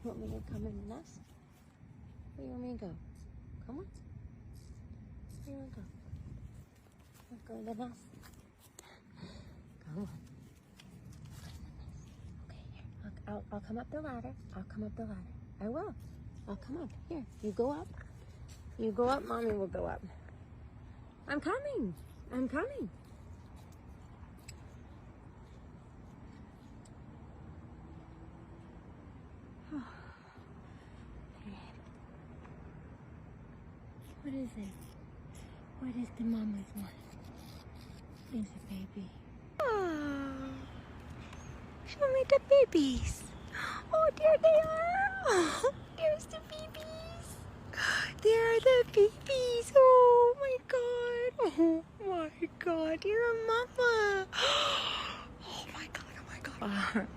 want me to come in the nest? Where do you want me to go? Come on. Where do you want to go? Let's go to the nest. Come on. Okay, here. I'll come up the ladder. I'll come up the ladder. I will. I'll come up. Here. You go up. You go up. Mommy will go up. I'm coming. I'm coming. What is it? What is the mama's one? What is it, baby? Oh, show me the babies. Oh, there they are. Oh, there's the babies. There are the babies. Oh my God. Oh my God. You're a mama. Oh my God. Oh my God.